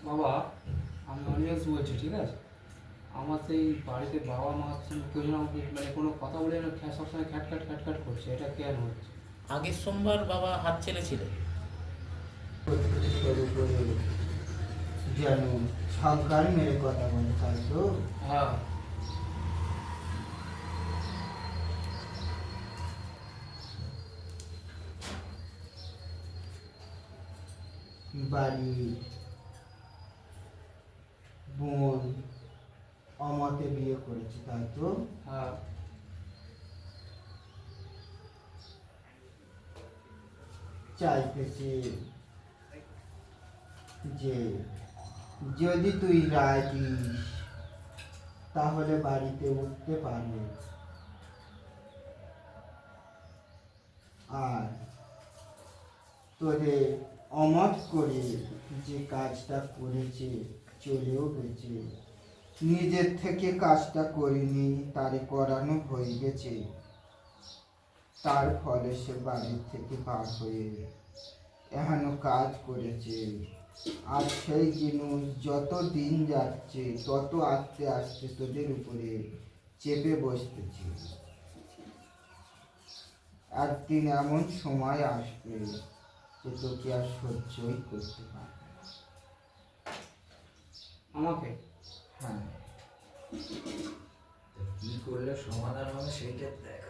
বাবা, আমি অনিমেষ বলছি, ঠিক আছে? আমার সেই বাড়িতে বাবা মার সঙ্গে কেউ যেন আমাকে মানে কোনো কথা বলে যেন সবসময় খ্যাটখ্যাট খ্যাটখ্যাট করছে, এটা কেন হচ্ছে? আগের সোমবার বাবা হাত ছেড়েছিলেন। শুরু করে যেন ছক্কার মেরে কথা বলে, তাই তো? হ্যাঁ। বাড়ি বোন অমতে বিয়ে করেছে, তাই তো? হ্যাঁ। চাইতেছে যে যদি তুই রায় দিস তাহলে বাড়িতে উঠতে পারবে, আর তোদের অমত করে যে কাজটা করেছে চলেও গেছে, নিজের থেকে কাজটা করিনি, তারে করানো হয়ে গেছে, তার ফলে সে বাড়ির থেকে বার হয়ে এখনো কাজ করেছে। আর সেই জিনিস যত দিন যাচ্ছে তত আস্তে আস্তে তোদের উপরে চেপে বসতেছে। একদিন এমন সময় আসবে যে তোকে আর সহ্যই করতে পারবে না। আমাকে? হ্যাঁ, কি করলে সমাধান হবে সেইটা দেখ।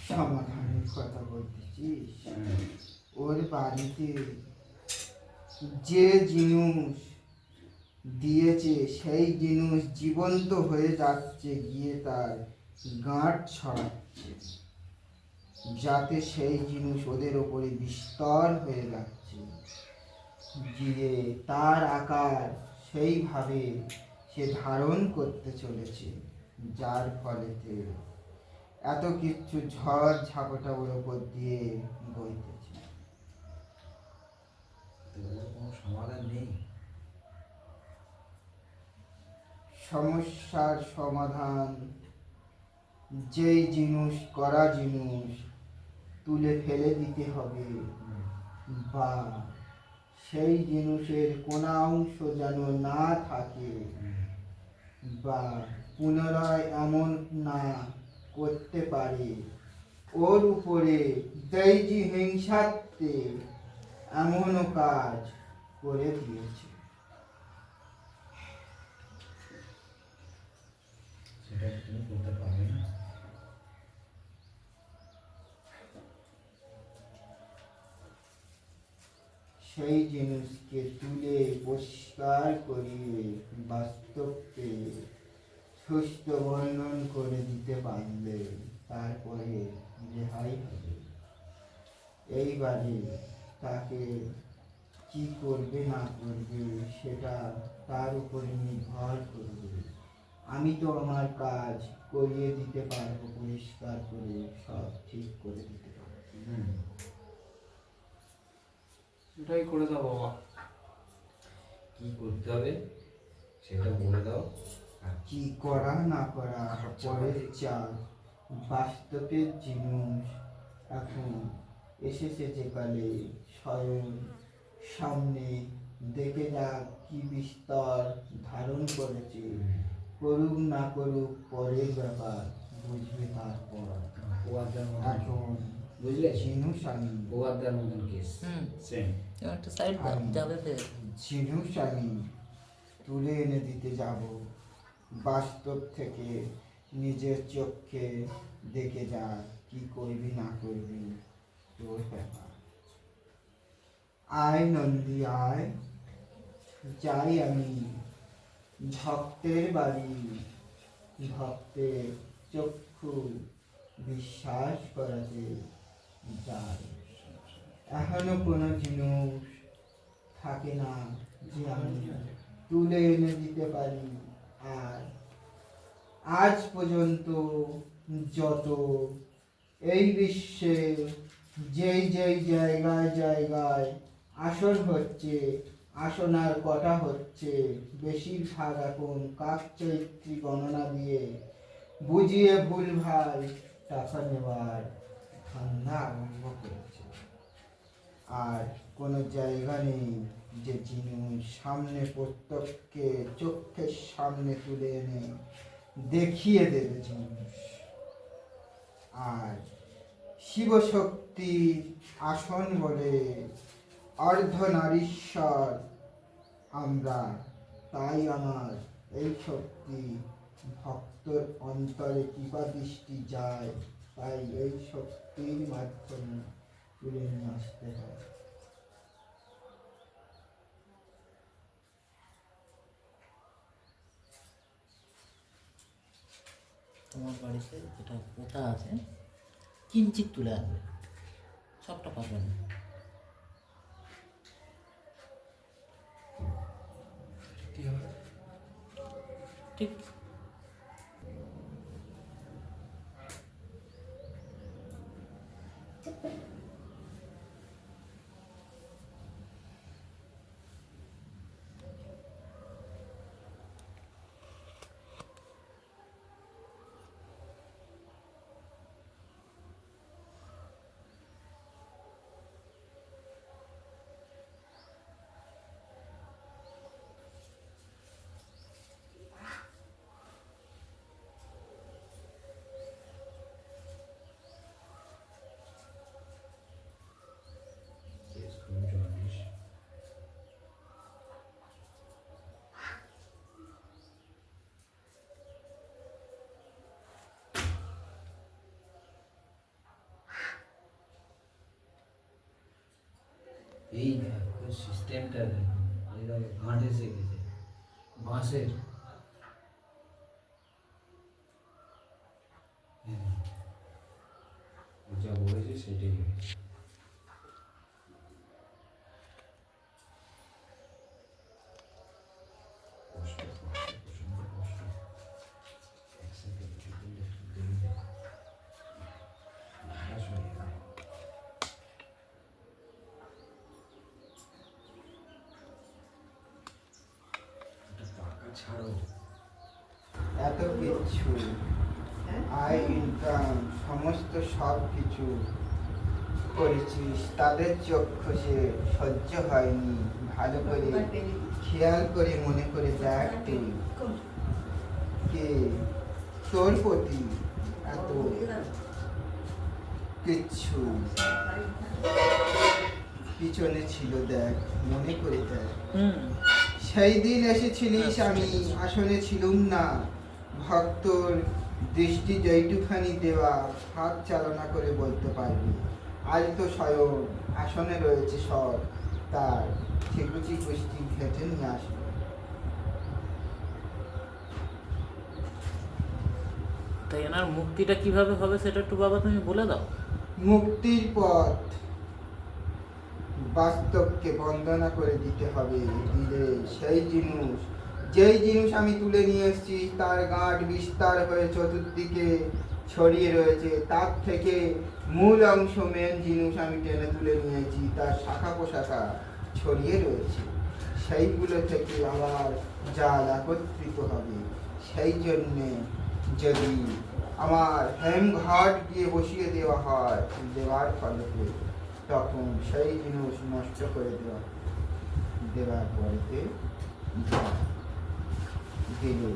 সমাধানের কথা বলতেছিস? ওর বাড়িতে যে জিনিস দিয়েছে সেই জিনিস জীবন্ত হয়ে যাচ্ছে, গিয়ে তার গাঁট ছড়াচ্ছে, যাতে সেই জিনিস ওদের ওপরে বিস্তর হয়ে যাচ্ছে, গিয়ে তার আকার সেইভাবে সে ধারণ করতে চলেছে, যার ফলেতে এত কিছু ঝড় ঝাপটা ওর ওপর দিয়ে বইতেছে। কোনো সমাধান নেই। সমস্যার সমাধান যেই জিনিস করা জিনিস তুলে ফেলে দিতে হবে, বা সেই জিনিসের কোনো অংশ যেন না থাকে, বা পুনরায় এমন না করতে পারে, ওর উপরে দৈজি হিংসাত্বে এমনও কাজ করে দিয়েছে। সেটা তুমি করতে পারবে না। সেই জিনিসকে তুলে পরিষ্কার করিয়ে বাস্তবকে সুস্থ বর্ণন করে দিতে পারলে তারপরে রেহাই হবে। এইবারে তাকে কি করবে না করবে সেটা তার উপরে নির্ভর করবে। আমি তো আমার কাজ করিয়ে দিতে পারবো, পরিষ্কার করে সব ঠিক করে দিতে পারবো। এটাই করে দাও বাবা। কি করতে হবে সেটা বলে দাও। কি করা না করা পরের চাল, বাস্তবের জিনিস এখন এসেছে যে কালে স্বয়ং সামনে দেখে যাক কি বিস্তর ধারণ করেছে। করুক না করুক পরের ব্যাপার, বুঝবে তারপর। এখন বুঝলে জিনিস আমি গোয়াদার মতন কেস। সেম একটা সাইড যাবে ফের। জিনিস আমি তুলে এনে দিতে যাব, বাস্তব থেকে নিজের চোখে দেখে যা, কি করবি না করবি তোর ব্যাপার। আয় নন্দী আয়, যাই আমি ভক্তের বাড়ি, ভক্তের চক্ষু বিশ্বাস করাতে যাই। এখনো কোনো জিনিস থাকে না যে আমি তুলে এনে দিতে পারি। আর আজ পর্যন্ত যত এই বিশ্বে যেই যেই জায়গায় জায়গায় আসন হচ্ছে, আসনার কটা হচ্ছে, বেশিরভাগ এখন কাকচৈত্রী গণনা দিয়ে বুঝিয়ে ভুলভাল টাকা নেওয়ার ধান্দা আরম্ভ করেছে। আর কোনো জায়গা নেই যে জিনিস সামনে প্রত্যেককে চোখের সামনে তুলে এনে দেখিয়ে দেবে জিনিস। আর শিবশক্তির আসন বলে অর্ধনারীশ্বর আমরা, তাই আমার এই শক্তি ভক্তর অন্তরে কৃপা দৃষ্টি যায়, তাই এই শক্তির মাধ্যমে তুলে নিয়ে আসতে হয়। তোমার বাড়িতে যেটা পোতা আছে কিঞ্চিত তুলে আনবে, সবটা পাবেন না। কি হবে? ঠিক কেস খুবই জন্ডিস। এই দেখো সিস্টেমটা দেখো, এই দেখো ঘাট এসে গেছে বাঁশের। যা বলেছে সেটাই হয়েছে। কষ্ট কষ্ট প্রচন্ড কষ্ট। একসাথে কিছু করলে একটু দেরি যায়। হতাশ হয়ে যায়। একটা পাকা ছাড়ো। এত কিছু আয় ইনকাম সমস্ত সব কিছু করেছিস, তাদের চক্ষু যে সহ্য হয়নি। ভালো করে খেয়াল করে মনে করে দেখ তুই কে তোর প্রতি এত কিচ্ছু পিছনে ছিল, দেখ মনে করে দেখ। সেই দিন এসেছিলিস, আমি আসনে ছিলুম না। ভক্তর দৃষ্টি যেইটুখানি দেওয়া হাত চালনা করে বলতে পারবি। আজ তো স্বয়ং আসনে রয়েছে সব, তার ঠিকুচি কুষ্টি ঘেটে নিয়ে আসবে। তাই এনার মুক্তিটা কিভাবে হবে সেটা একটু বাবা তুমি বলে দাও। মুক্তির পথ বাস্তবকে বন্দনা করে দিতে হবে। দিলে সেই জিনিস, যেই জিনিস আমি তুলে নিয়ে এসেছি তার গাঁট বিস্তার হয়ে চতুর্দিকে ছড়িয়ে রয়েছে, তার থেকে মূল অংশ মেন জিনিস আমি টেনে তুলে নিয়েছি, তার শাখা পোশাখা ছড়িয়ে রয়েছে। সেইগুলো থেকে আবার জাল একত্রিত হবে। সেই জন্যে যদি আমার হেমঘাট গিয়ে বসিয়ে দেওয়া হয়, দেওয়ার ফলে তখন সেই জিনিস নষ্ট করে দেওয়ার পরেতে দিলে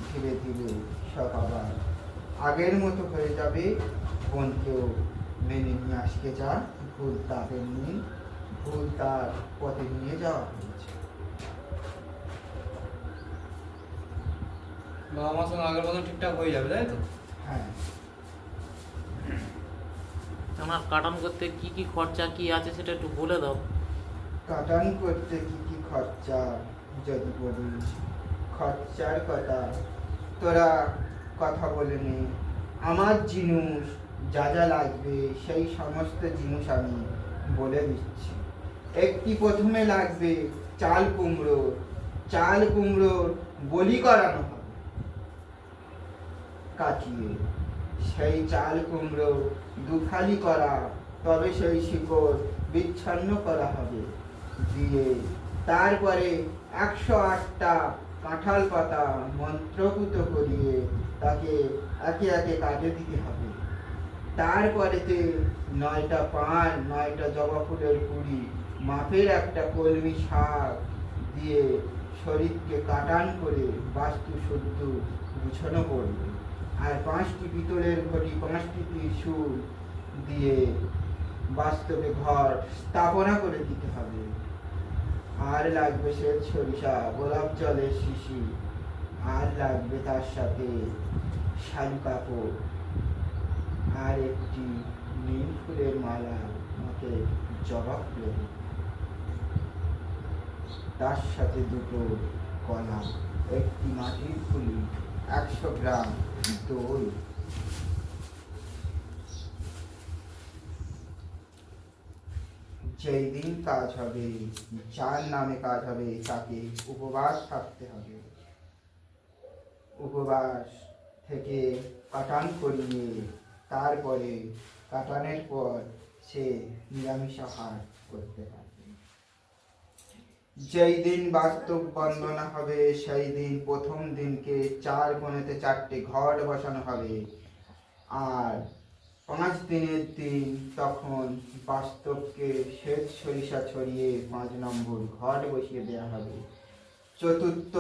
ধীরে ধীরে সব আবার আগের মতো হয়ে যাবে। বোনকেও মেনে নিয়ে আসতে যা, ভুল তাদের নিয়ে ভুল তার পথে নিয়ে যাওয়া হয়েছে। বাবা মার সঙ্গে আগের মতন ঠিকঠাক হয়ে যাবে, তাই তো? হ্যাঁ, ওনার কাটান করতে কি কি খরচা কি আছে সেটা একটু বলে দাও। কাটান করতে কি কি খরচা যদি বলিস, খরচার কথা তোরা কথা বলে নে। আমার জিনিস যা যা লাগবে সেই সমস্ত জিনিস আমি বলে দিচ্ছি। একটি প্রথমে লাগবে চাল কুমড়ো। চাল কুমড়োর বলি করানো হবে কাটিয়ে। সেই চাল কুমড়ো দুখালি করা, তবে সেই শিকড় বিচ্ছন্ন করা হবে। দিয়ে তারপরে 108টা কাঁঠাল পাতা মন্ত্রপুত করিয়ে তাকে একে একে কাটে দিতে হবে। তারপরেতে 9টা পান, 9টা জবা ফুলের কুড়ি মাপের একটা কলমি শাক দিয়ে শরীরকে কাটান করে বাস্তু শুদ্ধ গুছানো করবে। আর 5টি পিতলের ঘটি 5টি ত্রিশূল দিয়ে বাস্তবে ঘর স্থাপনা করে দিতে হবে। আর লাগবে শ্বেত সরিষা, গোলাপ জলের শিশি, আর লাগবে তার সাথে শালু কাপড়, আর একটি নীল ফুলের মালা মতে জবা ফুলের, তার সাথে 2টো কলা, একটি মাটির ফুলি, 100 গ্রাম দই। যেই দিন কাজ হবে, যার নামে কাজ হবে, তাকে উপবাস থাকতে হবে। উপবাস থেকে কাটান করিয়ে তারপরে কাটানের পর সে নিরামিষ আহার করতে পারবে। যেই দিন বাস্তব বন্দনা হবে সেই দিন প্রথম দিনকে 4 কোণেতে 4টে ঘট বসানো হবে। আর 5 দিনের দিন তখন বাস্তবকে শ্বেত সরিষা ছড়িয়ে 5 নম্বর ঘট বসিয়ে দেওয়া হবে। চতুর্থ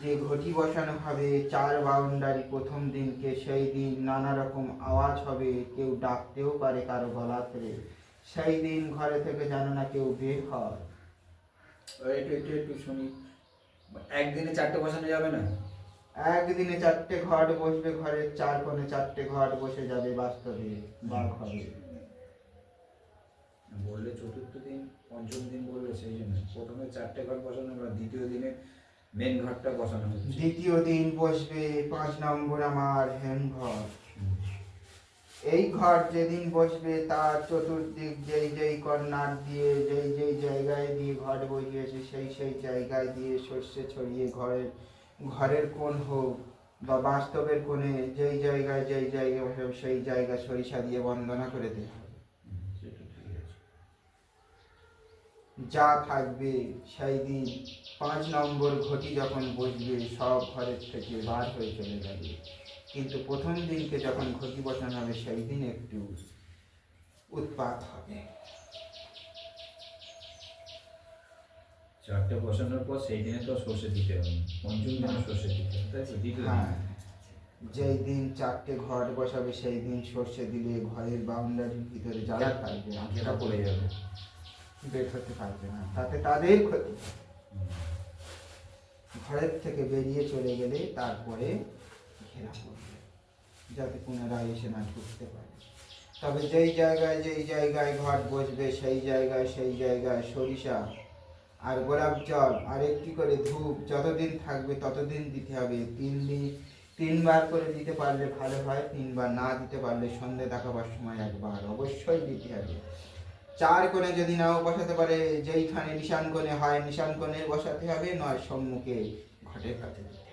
যে ঘটি বসানো হবে 4 বাউন্ডারি প্রথম দিনকে, সেই দিন নানা রকম আওয়াজ হবে, কেউ ডাকতেও পারে কারো গলা ধরে। সেই দিন ঘরে থেকে যেন না কেউ বের হয়। একটু শুনি, একদিনে 4টে বসানো যাবে না? একদিনে 4টে ঘট বসবে, ঘরের 4 কোণে 4টে ঘট বসে যাবে বাস্তবে বা ঘরে। বললে চতুর্থ দিন, পঞ্চম দিন বললে সেই জন্য প্রথমে 4টে ঘট বসানো, বা দ্বিতীয় দিনে মেন ঘরটা বসানো হচ্ছে। দ্বিতীয় দিন বসবে 5 নম্বর আমার হেম ঘর। এই ঘর যেদিন বসবে তার চতুর্দিক যেই কর্নার দিয়ে যেই জায়গায় দিয়ে ঘট বসিয়েছে সেই জায়গায় দিয়ে শস্য ছড়িয়ে ঘরের কোণ হোক বা বাস্তবের কোণে যেই জায়গায় বসবে সেই জায়গা সরিষা দিয়ে বন্দনা করে দেওয়া হবে। সেটা ঠিক আছে। যা থাকবে সেই দিন 5 নম্বর ঘটি যখন বসবে সব ঘরের থেকে বার হয়ে চলে যাবে। কিন্তু প্রথম দিনকে যখন ঘটি বসানো হবে সেই দিন একটু উৎপাত হবে। 4টে বসানোর পর সেই দিনে তো সর্ষে দিতে হবে, পঞ্চম দিনে সর্ষে দিতে হবে, তাই তো? দ্বিতীয় দিন হ্যাঁ, যেই দিন 4টে ঘট বসাবে সেই দিন সর্ষে দিলে ঘরের বাউন্ডারির ভিতরে যারা থাকবে সেটা পড়ে যাবে, বের হতে পারবে না, তাতে তাদের ক্ষতি। ঘরের থেকে বেরিয়ে চলে গেলে তারপরে ঘেরা করবে যাতে পুনরায় এসে না ঢুকতে পারে। তবে যেই জায়গায় ঘট বসবে সেই জায়গায় সরিষা আর গোলাপ জল আর একটি করে ধূপ যতদিন থাকবে ততদিন দিতে হবে। 3বার করে দিতে পারলে ভালো হয়, 3বার না দিতে পারলে সন্ধে দেখাবার সময় 1বার অবশ্যই দিতে হবে। 4 কোণে যদি নাও বসাতে পারে, যেইখানে নিশান কোণে হয় নিশান কোণে বসাতে হবে, নয় সম্মুখে ঘটের কাছে দিতে হবে।